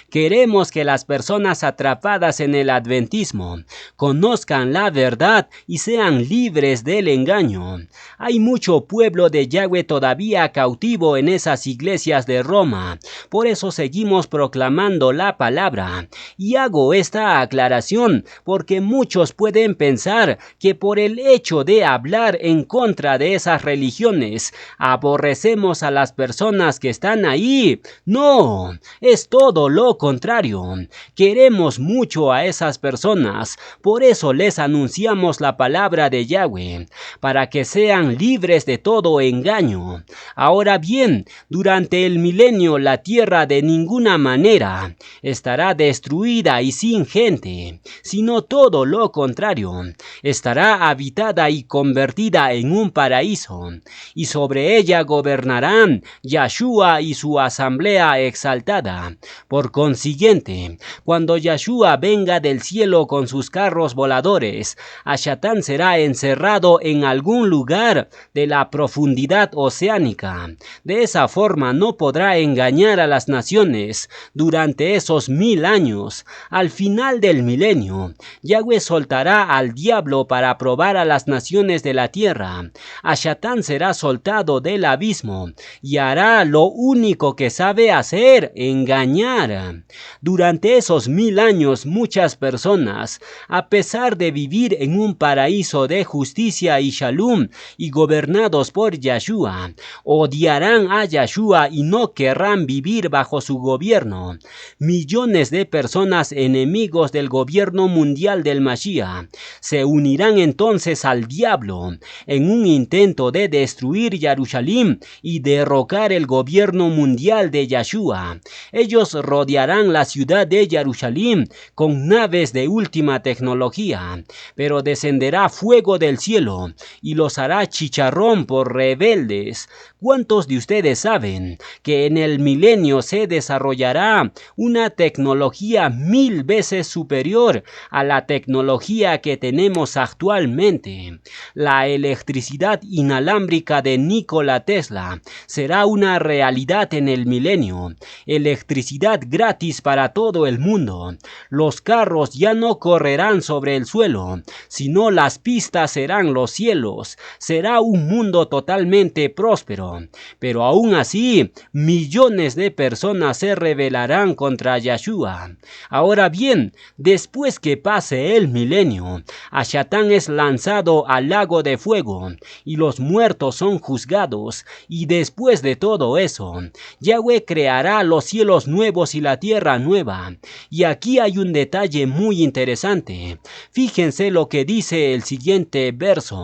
Queremos que las personas atrapadas en el adventismo conozcan la verdad y sean libres del engaño. Hay mucho pueblo de Yahweh todavía cautivo en esas iglesias de Roma. Por eso seguimos proclamando la palabra. Y hago esta aclaración porque muchos pueden pensar que por el hecho de hablar en contra de esas religiones aborrecemos a las personas que están ahí. No, es todo lo contrario. Queremos mucho a esas personas, por eso les anunciamos la palabra de Yahweh, para que sean libres de todo engaño. Ahora bien, durante el milenio la tierra de ninguna manera estará destruida y sin gente, sino todo lo contrario, estará habitada y convertida en un paraíso, y sobre ella gobernarán Yahshua y su asamblea exaltada. Por consiguiente, cuando Yahshua venga del cielo con sus carros voladores, a Satán será encerrado en algún lugar de la profundidad oceánica. De esa forma no podrá engañar a las naciones durante esos 1000 años. Al final del milenio, Yahweh soltará al diablo para probar a las naciones de la tierra. A Satán será soltado del abismo y hará lo único que sabe hacer: engañar. Durante esos 1000 años muchas personas, a pesar de vivir en un paraíso de justicia y shalom y gobernados por Yahshua, odiarán a Yahshua y no querrán vivir bajo su gobierno. Millones de personas enemigos del gobierno mundial del Mashiach se unirán entonces al diablo en un intento de destruir Jerusalén y derrocar el gobierno mundial de Yahshua. Ellos rodearán la ciudad de Jerusalén con naves de última tecnología, pero descenderá fuego del cielo y los hará chicharrón por rebeldes. ¿Cuántos de ustedes saben que en el milenio se desarrollará una tecnología 1000 veces superior a la tecnología que tenemos actualmente? La electricidad inalámbrica de Nikola Tesla será una realidad en el milenio. Electricidad gratis para todo el mundo. Los carros ya no correrán sobre el suelo, sino las pistas serán los cielos. Será un mundo totalmente próspero. Pero aún así, millones de personas se rebelarán contra Yeshua. Ahora bien, después que pase el milenio, Hashatán es lanzado al lago de fuego, y los muertos son juzgados. Y después de todo eso, Yahweh creará los cielos nuevos y la tierra nueva. Y aquí hay un detalle muy interesante. Fíjense lo que dice el siguiente verso.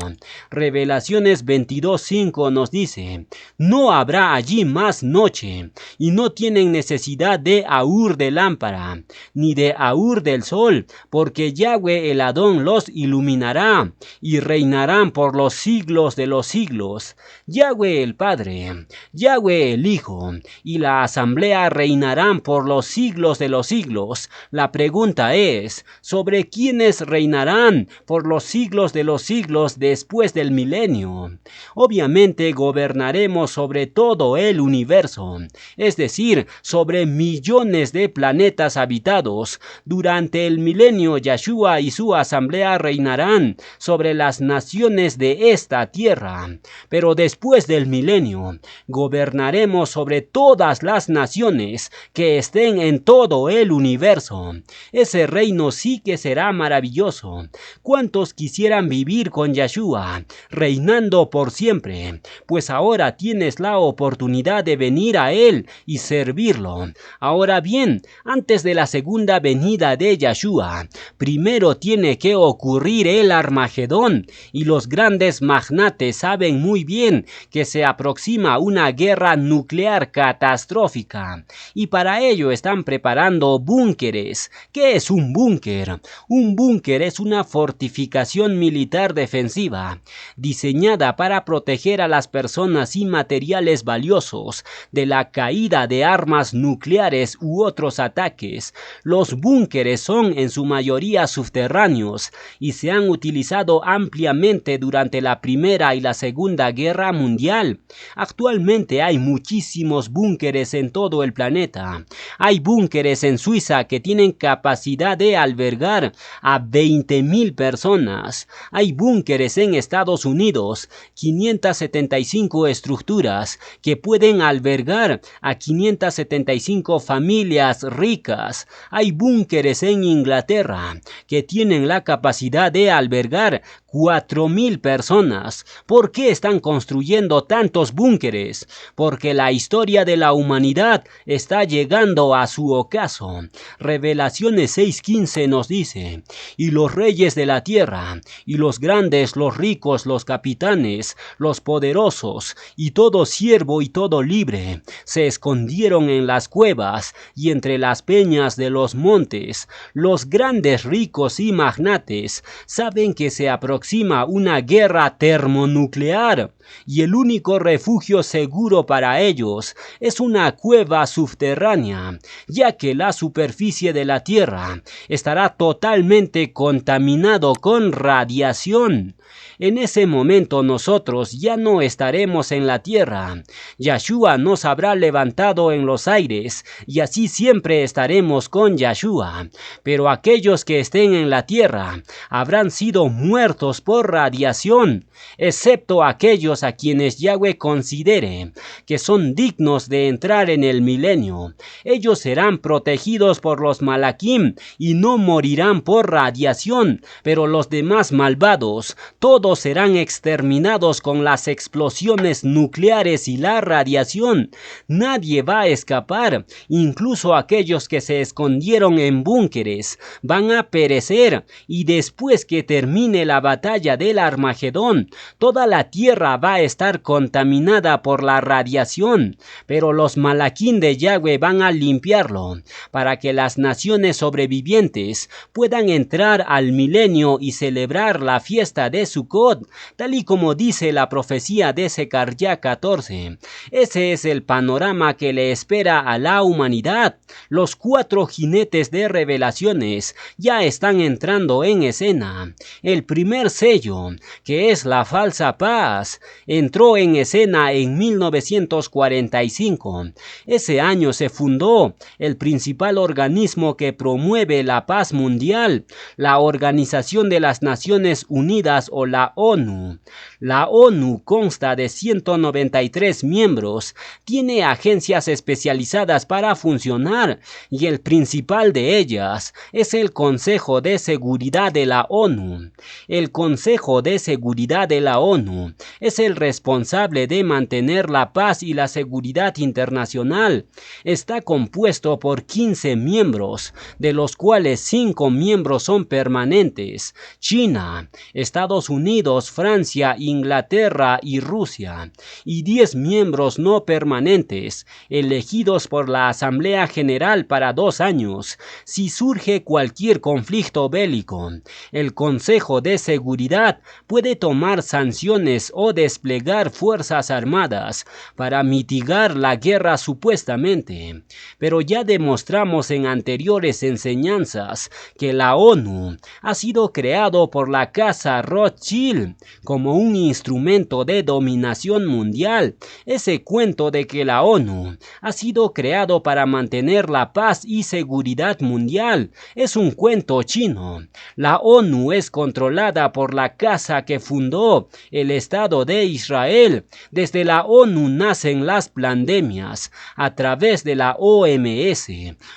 Revelaciones 22:5 nos dice: no habrá allí más noche, y no tienen necesidad de ahur de lámpara, ni de ahur del sol, porque Yahweh el Adón los iluminará, y reinarán por los siglos de los siglos. Yahweh el Padre, Yahweh el Hijo, y la asamblea reinarán por los siglos de los siglos. La pregunta es, ¿sobre quiénes reinarán por los siglos de los siglos después del milenio? Obviamente gobernaremos sobre todo el universo, es decir, sobre millones de planetas habitados. Durante el milenio, Yeshua y su asamblea reinarán sobre las naciones de esta tierra. Pero después del milenio, gobernaremos sobre todas las naciones que estén en todo el universo. Ese reino sí que será maravilloso. ¿Cuántos quisieran vivir con Yeshua, reinando por siempre? Pues ahora tienes la oportunidad de venir a Él y servirlo. Ahora bien, antes de la segunda venida de Yeshua, primero tiene que ocurrir el Armagedón, y los grandes magnates saben muy bien que se aproxima una guerra nuclear catastrófica, y para ello están preparando búnkeres. ¿Qué es un búnker? Un búnker es una fortificación militar defensiva, diseñada para proteger a las personas y materiales valiosos de la caída de armas nucleares u otros ataques. Los búnkeres son en su mayoría subterráneos y se han utilizado ampliamente durante la Primera y la Segunda Guerra Mundial. Actualmente hay muchísimos búnkeres en todo el planeta. Hay búnkeres en Suiza que tienen capacidad de albergar a 20,000 personas. Hay búnkeres en Estados Unidos, 575 estructuras que pueden albergar a 575 familias ricas. Hay búnkeres en Inglaterra que tienen la capacidad de albergar 4,000 personas. ¿Por qué están construyendo tantos búnkeres? Porque la historia de la humanidad está llegando a su ocaso. Revelaciones 6:15 nos dice: y los reyes de la tierra, y los grandes, los ricos, los capitanes, los poderosos, y todo siervo y todo libre, se escondieron en las cuevas y entre las peñas de los montes. Los grandes ricos y magnates saben que se aproxima una guerra termonuclear, y el único refugio seguro para ellos es una cueva subterránea, ya que la superficie de la Tierra estará totalmente contaminado con radiación. En ese momento nosotros ya no estaremos en la tierra. Yeshua nos habrá levantado en los aires, y así siempre estaremos con Yeshua. Pero aquellos que estén en la tierra habrán sido muertos por radiación, excepto aquellos a quienes Yahweh considere que son dignos de entrar en el milenio. Ellos serán protegidos por los Malaquim y no morirán por radiación, pero los demás malvados, todos serán exterminados con las explosiones nucleares y la radiación. Nadie va a escapar, incluso aquellos que se escondieron en búnkeres van a perecer, y después que termine la batalla del Armagedón, toda la tierra va a estar contaminada por la radiación, pero los malaquín de Yahweh van a limpiarlo para que las naciones sobrevivientes puedan entrar al milenio y celebrar la fiesta de Sukkot, tal y como dice la profecía de Zacarías 14. Ese es el panorama que le espera a la humanidad. Los 4 jinetes de revelaciones ya están entrando en escena. El primer sello, que es la falsa paz, entró en escena en 1945. Ese año se fundó el principal organismo que promueve la paz mundial, la Organización de las Naciones Unidas o la ONU. La ONU consta de 193 miembros, tiene agencias especializadas para funcionar y el principal de ellas es el Consejo de Seguridad de la ONU. El Consejo de Seguridad de la ONU es el responsable de mantener la paz y la seguridad internacional. Está compuesto por 15 miembros, de los cuales 5 miembros son permanentes: China, Estados Unidos, Francia, Inglaterra y Rusia, y 10 miembros no permanentes, elegidos por la Asamblea General para 2 años. Si surge cualquier conflicto bélico, el Consejo de Seguridad puede tomar sanciones o desplegar fuerzas armadas para mitigar la guerra supuestamente. Pero ya demostramos en anteriores enseñanzas que la ONU ha sido creado por la Casa Rothschild como un instrumento de dominación mundial. Ese cuento de que la ONU ha sido creado para mantener la paz y seguridad mundial es un cuento chino. La ONU es controlada por la casa que fundó el Estado de Israel. Desde la ONU nacen las pandemias a través de la OMS.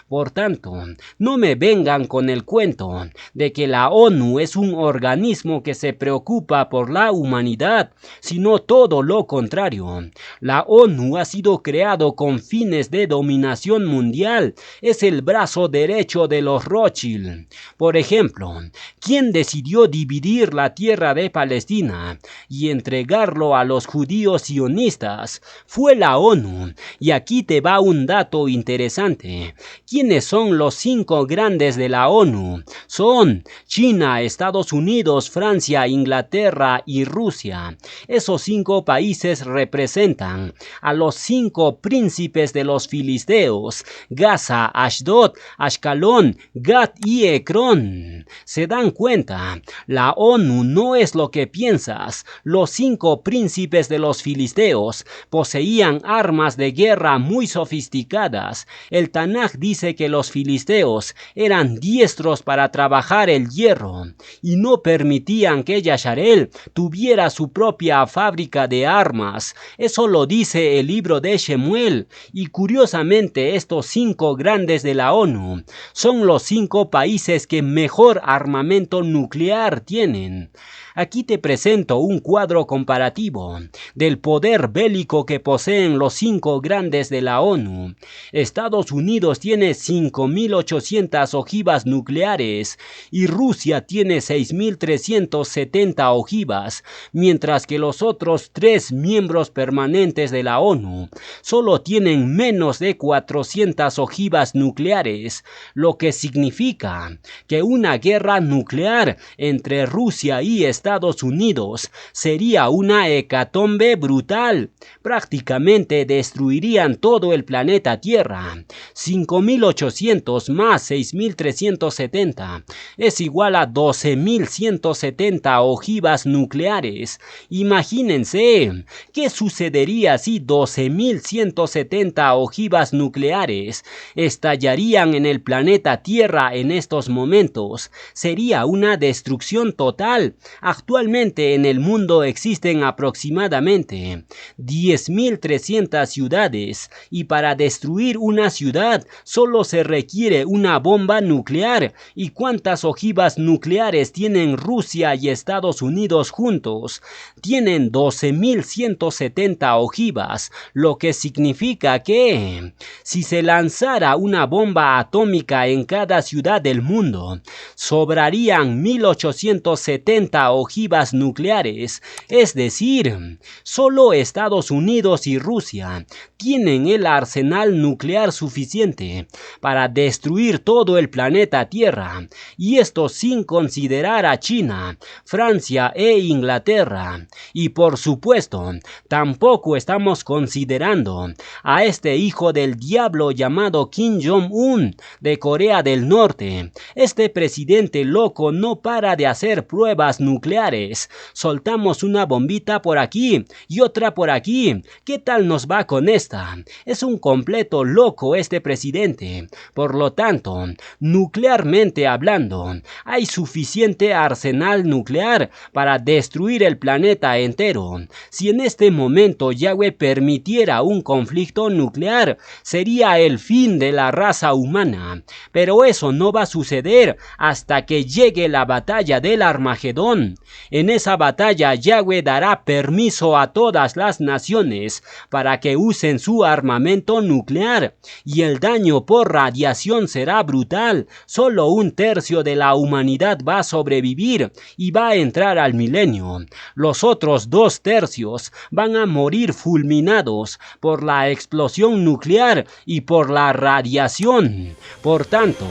Por tanto, no me vengan con el cuento de que la ONU es un organismo que se preocupa por la humanidad, sino todo lo contrario. La ONU ha sido creado con fines de dominación mundial. Es el brazo derecho de los Rothschild. Por ejemplo, ¿quién decidió dividir la tierra de Palestina y entregarlo a los judíos sionistas? Fue la ONU. Y aquí te va un dato interesante. ¿Quiénes son los 5 grandes de la ONU? Son China, Estados Unidos, Francia, Inglaterra y Rusia. Esos 5 países representan a los 5 príncipes de los filisteos: Gaza, Ashdod, Ashkelon, Gat y Ecrón. ¿Se dan cuenta? La ONU no es lo que piensas. Los 5 príncipes de los filisteos poseían armas de guerra muy sofisticadas. El Tanaj dice que los filisteos eran diestros para trabajar el hierro y no permitían que Yasharel tuviera su propia fábrica de armas. Eso lo dice el libro de Shemuel. Y curiosamente, estos 5 grandes de la ONU son los 5 países que mejor armamento nuclear tienen. Aquí te presento un cuadro comparativo del poder bélico que poseen los 5 grandes de la ONU. Estados Unidos tiene 5.800 ojivas nucleares y Rusia tiene 6.370 ojivas, mientras que los otros 3 miembros permanentes de la ONU solo tienen menos de 400 ojivas nucleares, lo que significa que una guerra nuclear entre Rusia y Estados Unidos sería una hecatombe brutal. Prácticamente destruirían todo el planeta Tierra. 5.800 más 6.370 es igual a 12.170 ojivas nucleares. Imagínense, ¿qué sucedería si 12.170 ojivas nucleares estallarían en el planeta Tierra en estos momentos? Sería una destrucción total. Actualmente en el mundo existen aproximadamente 10.300 ciudades y para destruir una ciudad solo se requiere una bomba nuclear. ¿Y cuántas ojivas nucleares tienen Rusia y Estados Unidos juntos? Tienen 12.170 ojivas, lo que significa que si se lanzara una bomba atómica en cada ciudad del mundo, sobrarían 1.870 ojivas ojivas nucleares, es decir, solo Estados Unidos y Rusia tienen el arsenal nuclear suficiente para destruir todo el planeta Tierra, y esto sin considerar a China, Francia e Inglaterra. Y por supuesto, tampoco estamos considerando a este hijo del diablo llamado Kim Jong-un de Corea del Norte. Este presidente loco no para de hacer pruebas nucleares. Soltamos una bombita por aquí y otra por aquí. ¿Qué tal nos va con esta? Es un completo loco este presidente. Por lo tanto, nuclearmente hablando, hay suficiente arsenal nuclear para destruir el planeta entero. Si en este momento Yahweh permitiera un conflicto nuclear, sería el fin de la raza humana. Pero eso no va a suceder hasta que llegue la batalla del Armagedón. En esa batalla Yahweh dará permiso a todas las naciones para que usen su armamento nuclear, y el daño por radiación será brutal. Solo 1/3 de la humanidad va a sobrevivir y va a entrar al milenio. Los otros 2/3 van a morir fulminados por la explosión nuclear y por la radiación. Por tanto,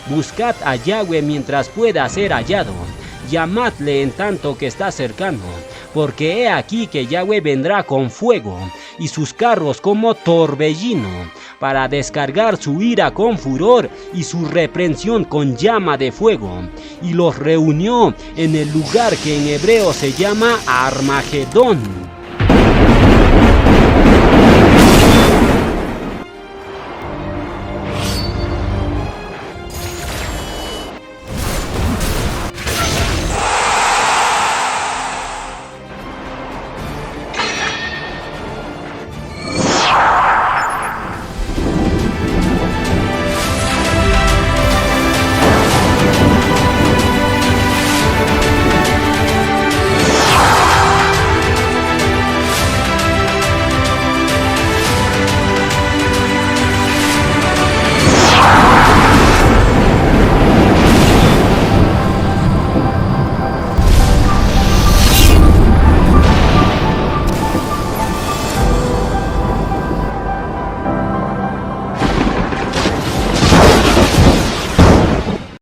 buscad a Yahweh mientras pueda ser hallado. Llamadle en tanto que está cercano, porque he aquí que Yahweh vendrá con fuego y sus carros como torbellino, para descargar su ira con furor y su reprensión con llama de fuego. Y los reunió en el lugar que en hebreo se llama Armagedón.